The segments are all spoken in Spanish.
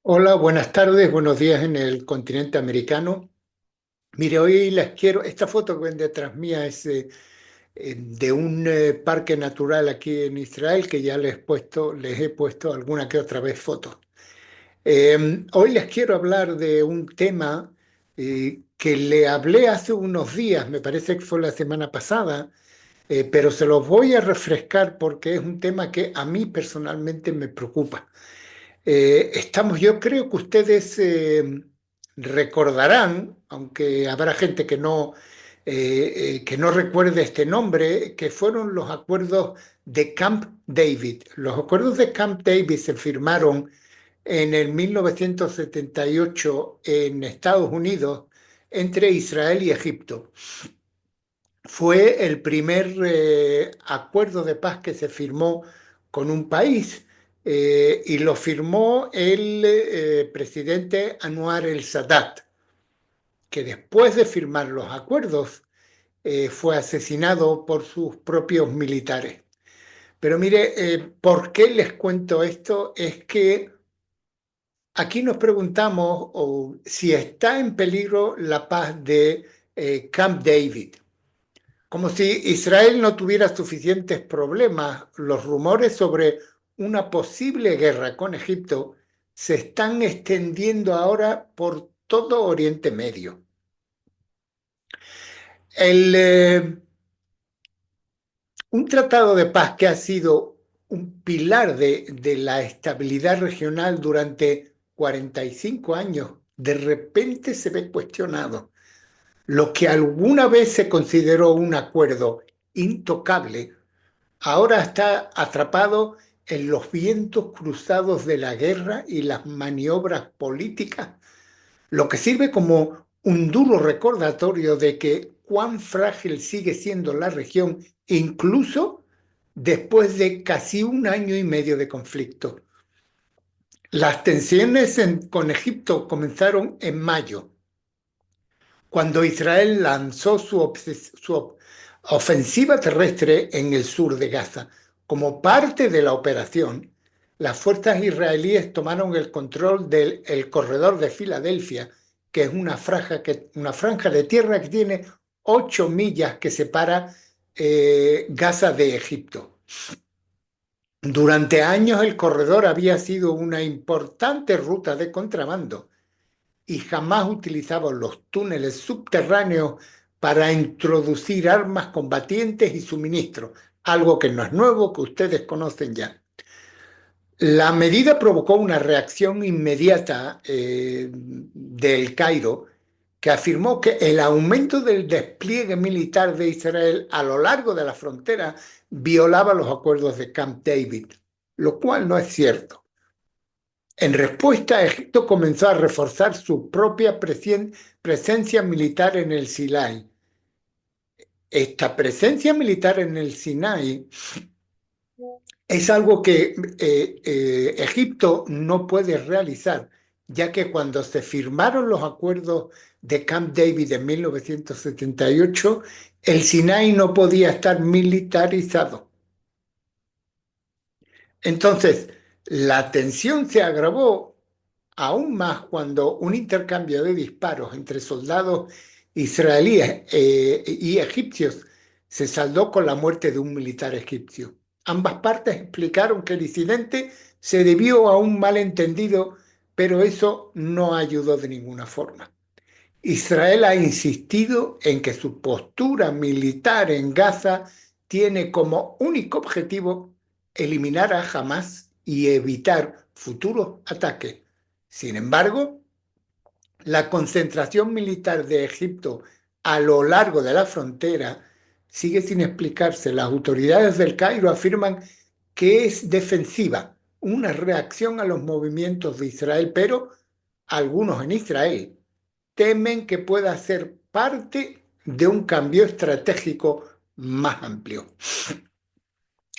Hola, buenas tardes, buenos días en el continente americano. Mire, hoy les quiero, esta foto que ven detrás mía es de un parque natural aquí en Israel que ya les he puesto alguna que otra vez fotos. Hoy les quiero hablar de un tema que le hablé hace unos días, me parece que fue la semana pasada, pero se los voy a refrescar porque es un tema que a mí personalmente me preocupa. Yo creo que ustedes recordarán, aunque habrá gente que no recuerde este nombre, que fueron los acuerdos de Camp David. Los acuerdos de Camp David se firmaron en el 1978 en Estados Unidos entre Israel y Egipto. Fue el primer acuerdo de paz que se firmó con un país y lo firmó el presidente Anwar el-Sadat, que después de firmar los acuerdos fue asesinado por sus propios militares. Pero mire, ¿por qué les cuento esto? Es que aquí nos preguntamos si está en peligro la paz de Camp David. Como si Israel no tuviera suficientes problemas, los rumores sobre una posible guerra con Egipto se están extendiendo ahora por todo Oriente Medio. El, eh, un tratado de paz que ha sido un pilar de la estabilidad regional durante 45 años, de repente se ve cuestionado. Lo que alguna vez se consideró un acuerdo intocable ahora está atrapado en los vientos cruzados de la guerra y las maniobras políticas, lo que sirve como un duro recordatorio de que cuán frágil sigue siendo la región, incluso después de casi un año y medio de conflicto. Las tensiones con Egipto comenzaron en mayo, cuando Israel lanzó su ofensiva terrestre en el sur de Gaza. Como parte de la operación, las fuerzas israelíes tomaron el control del el corredor de Filadelfia, que es una franja de tierra que tiene 8 millas que separa Gaza de Egipto. Durante años el corredor había sido una importante ruta de contrabando y jamás utilizaban los túneles subterráneos para introducir armas combatientes y suministros, algo que no es nuevo, que ustedes conocen ya. La medida provocó una reacción inmediata del Cairo, que afirmó que el aumento del despliegue militar de Israel a lo largo de la frontera violaba los acuerdos de Camp David, lo cual no es cierto. En respuesta, Egipto comenzó a reforzar su propia presencia militar en el Sinai. Esta presencia militar en el Sinai es algo que Egipto no puede realizar, ya que cuando se firmaron los acuerdos de Camp David en 1978, el Sinai no podía estar militarizado. Entonces, la tensión se agravó aún más cuando un intercambio de disparos entre soldados israelíes y egipcios se saldó con la muerte de un militar egipcio. Ambas partes explicaron que el incidente se debió a un malentendido, pero eso no ayudó de ninguna forma. Israel ha insistido en que su postura militar en Gaza tiene como único objetivo eliminar a Hamas y evitar futuros ataques. Sin embargo, la concentración militar de Egipto a lo largo de la frontera sigue sin explicarse. Las autoridades del Cairo afirman que es defensiva, una reacción a los movimientos de Israel, pero algunos en Israel temen que pueda ser parte de un cambio estratégico más amplio.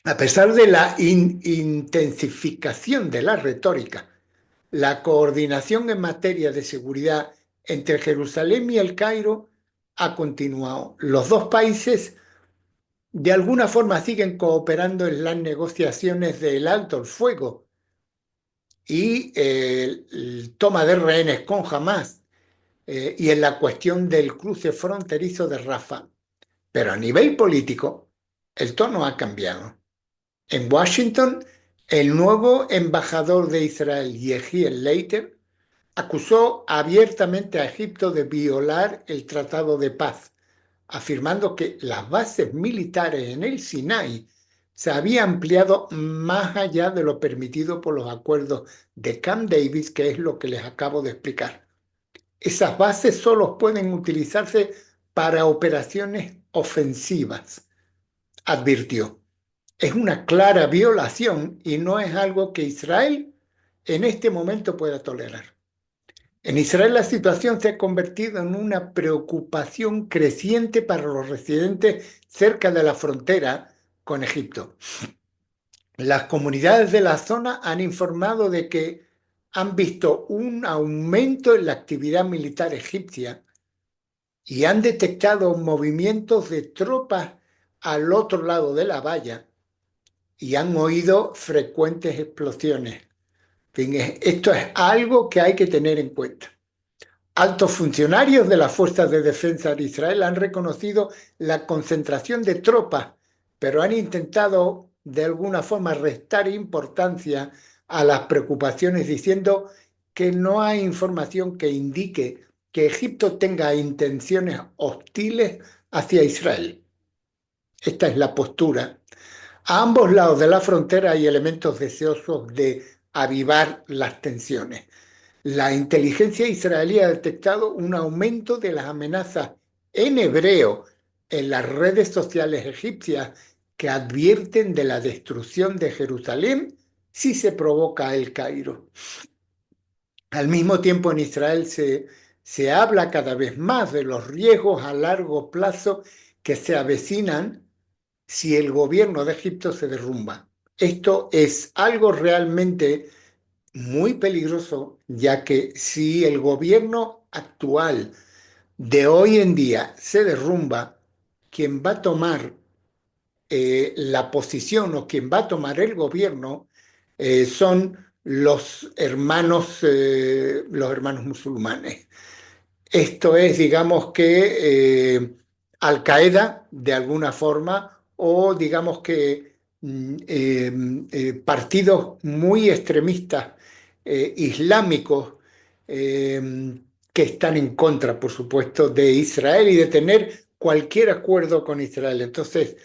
A pesar de la intensificación de la retórica, la coordinación en materia de seguridad entre Jerusalén y el Cairo ha continuado. Los dos países de alguna forma siguen cooperando en las negociaciones del alto el fuego y el toma de rehenes con Hamas y en la cuestión del cruce fronterizo de Rafah. Pero a nivel político, el tono ha cambiado. En Washington, el nuevo embajador de Israel, Yehiel Leiter, acusó abiertamente a Egipto de violar el Tratado de Paz, afirmando que las bases militares en el Sinai se habían ampliado más allá de lo permitido por los acuerdos de Camp David, que es lo que les acabo de explicar. Esas bases solo pueden utilizarse para operaciones ofensivas, advirtió. Es una clara violación y no es algo que Israel en este momento pueda tolerar. En Israel la situación se ha convertido en una preocupación creciente para los residentes cerca de la frontera con Egipto. Las comunidades de la zona han informado de que han visto un aumento en la actividad militar egipcia y han detectado movimientos de tropas al otro lado de la valla y han oído frecuentes explosiones. En fin, esto es algo que hay que tener en cuenta. Altos funcionarios de las Fuerzas de Defensa de Israel han reconocido la concentración de tropas, pero han intentado de alguna forma restar importancia a las preocupaciones diciendo que no hay información que indique que Egipto tenga intenciones hostiles hacia Israel. Esta es la postura. A ambos lados de la frontera hay elementos deseosos de avivar las tensiones. La inteligencia israelí ha detectado un aumento de las amenazas en hebreo en las redes sociales egipcias que advierten de la destrucción de Jerusalén si se provoca el Cairo. Al mismo tiempo, en Israel se habla cada vez más de los riesgos a largo plazo que se avecinan si el gobierno de Egipto se derrumba. Esto es algo realmente muy peligroso, ya que si el gobierno actual de hoy en día se derrumba, quien va a tomar la posición o quien va a tomar el gobierno son los hermanos musulmanes. Esto es, digamos que Al Qaeda, de alguna forma, o digamos que partidos muy extremistas islámicos que están en contra, por supuesto, de Israel y de tener cualquier acuerdo con Israel. Entonces,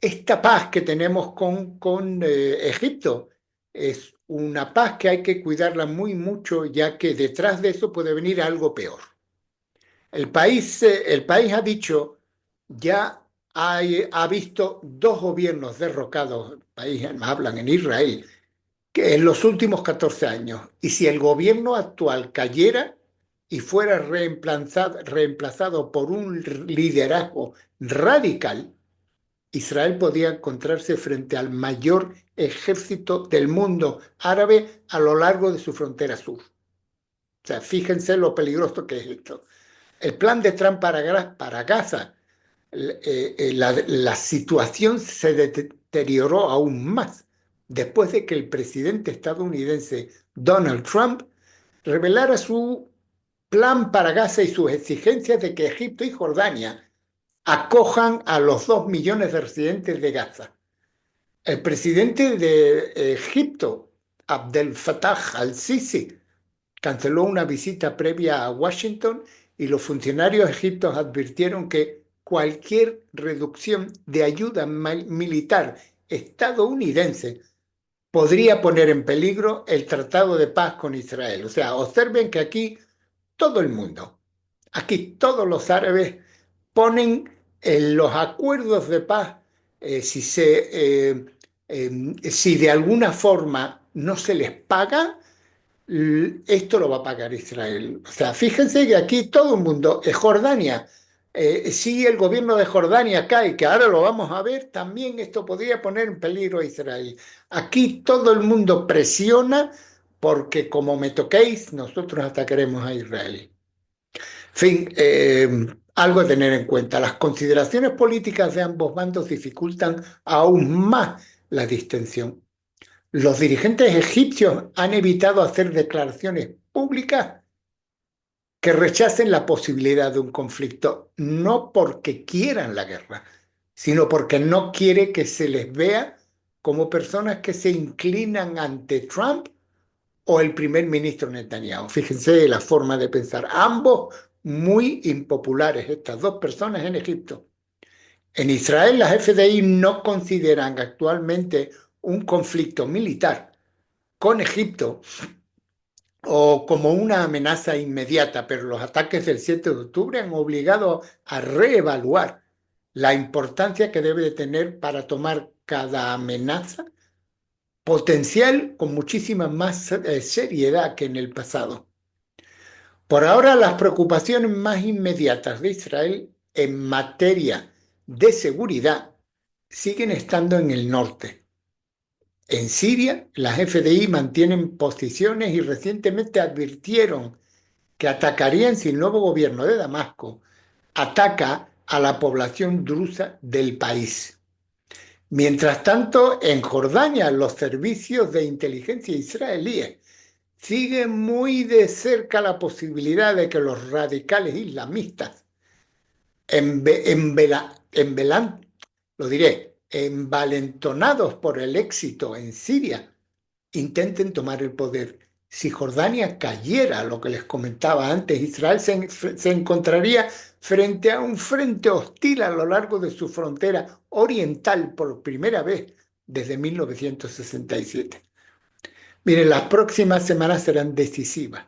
esta paz que tenemos con Egipto es una paz que hay que cuidarla muy mucho, ya que detrás de eso puede venir algo peor. El país ha dicho, ya ha visto dos gobiernos derrocados, el país hablan en Israel, que en los últimos 14 años. Y si el gobierno actual cayera y fuera reemplazado por un liderazgo radical, Israel podía encontrarse frente al mayor ejército del mundo árabe a lo largo de su frontera sur. O sea, fíjense lo peligroso que es esto. El plan de Trump para Gaza, la situación se deterioró aún más después de que el presidente estadounidense Donald Trump revelara su plan para Gaza y sus exigencias de que Egipto y Jordania acojan a los 2 millones de residentes de Gaza. El presidente de Egipto, Abdel Fattah al-Sisi, canceló una visita previa a Washington y los funcionarios egipcios advirtieron que cualquier reducción de ayuda militar estadounidense podría poner en peligro el tratado de paz con Israel. O sea, observen que aquí todo el mundo, aquí todos los árabes ponen en los acuerdos de paz, si de alguna forma no se les paga, esto lo va a pagar Israel. O sea, fíjense que aquí todo el mundo, Jordania, si el gobierno de Jordania cae, que ahora lo vamos a ver, también esto podría poner en peligro a Israel. Aquí todo el mundo presiona porque como me toquéis, nosotros atacaremos a Israel. En fin, algo a tener en cuenta. Las consideraciones políticas de ambos bandos dificultan aún más la distensión. Los dirigentes egipcios han evitado hacer declaraciones públicas que rechacen la posibilidad de un conflicto, no porque quieran la guerra, sino porque no quiere que se les vea como personas que se inclinan ante Trump o el primer ministro Netanyahu. Fíjense la forma de pensar. Ambos muy impopulares, estas dos personas en Egipto. En Israel, las FDI no consideran actualmente un conflicto militar con Egipto o como una amenaza inmediata, pero los ataques del 7 de octubre han obligado a reevaluar la importancia que debe de tener para tomar cada amenaza potencial con muchísima más seriedad que en el pasado. Por ahora, las preocupaciones más inmediatas de Israel en materia de seguridad siguen estando en el norte. En Siria, las FDI mantienen posiciones y recientemente advirtieron que atacarían si el nuevo gobierno de Damasco ataca a la población drusa del país. Mientras tanto, en Jordania, los servicios de inteligencia israelíes siguen muy de cerca la posibilidad de que los radicales islamistas, lo diré, envalentonados por el éxito en Siria, intenten tomar el poder. Si Jordania cayera, lo que les comentaba antes, Israel se encontraría frente a un frente hostil a lo largo de su frontera oriental por primera vez desde 1967. Miren, las próximas semanas serán decisivas.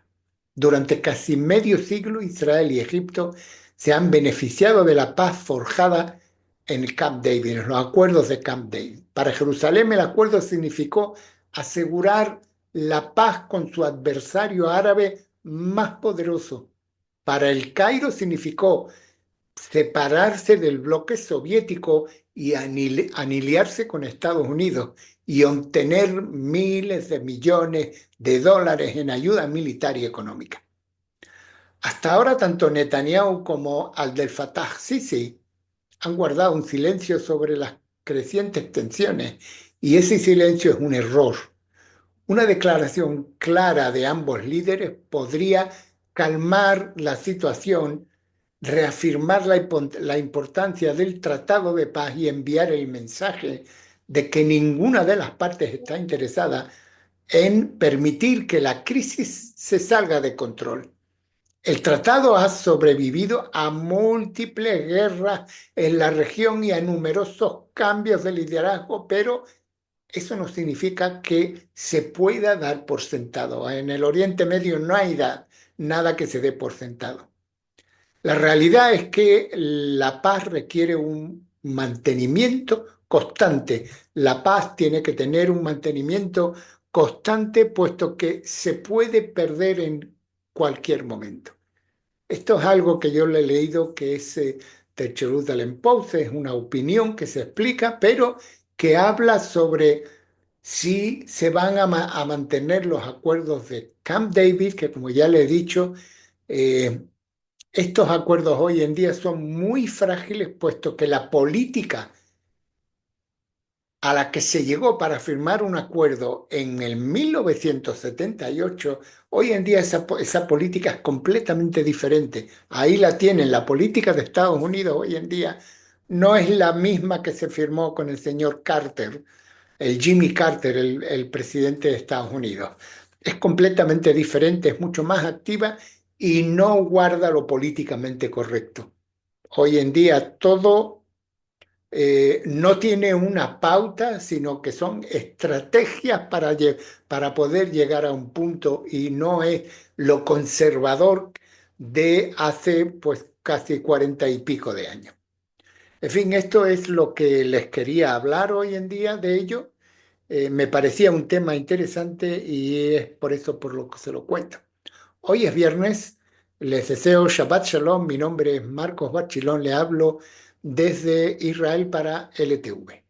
Durante casi medio siglo, Israel y Egipto se han beneficiado de la paz forjada en el Camp David, en los acuerdos de Camp David. Para Jerusalén, el acuerdo significó asegurar la paz con su adversario árabe más poderoso. Para el Cairo significó separarse del bloque soviético y aniliarse con Estados Unidos y obtener miles de millones de dólares en ayuda militar y económica. Hasta ahora, tanto Netanyahu como Abdel Fattah Sisi han guardado un silencio sobre las crecientes tensiones y ese silencio es un error. Una declaración clara de ambos líderes podría calmar la situación, reafirmar la importancia del Tratado de Paz y enviar el mensaje de que ninguna de las partes está interesada en permitir que la crisis se salga de control. El tratado ha sobrevivido a múltiples guerras en la región y a numerosos cambios de liderazgo, pero eso no significa que se pueda dar por sentado. En el Oriente Medio no hay nada que se dé por sentado. La realidad es que la paz requiere un mantenimiento constante. La paz tiene que tener un mantenimiento constante, puesto que se puede perder en cualquier momento. Esto es algo que yo le he leído que es de Jerusalem Post, es una opinión que se explica, pero que habla sobre si se van a mantener los acuerdos de Camp David, que como ya le he dicho, eh, estos acuerdos hoy en día son muy frágiles, puesto que la política a la que se llegó para firmar un acuerdo en el 1978, hoy en día esa política es completamente diferente. Ahí la tienen, la política de Estados Unidos hoy en día no es la misma que se firmó con el señor Carter, el Jimmy Carter, el presidente de Estados Unidos. Es completamente diferente, es mucho más activa y no guarda lo políticamente correcto. Hoy en día todo no tiene una pauta, sino que son estrategias para poder llegar a un punto y no es lo conservador de hace pues casi 40 y pico de años. En fin, esto es lo que les quería hablar hoy en día de ello. Me parecía un tema interesante y es por eso por lo que se lo cuento. Hoy es viernes, les deseo Shabbat Shalom, mi nombre es Marcos Bachilón, le hablo desde Israel para LTV.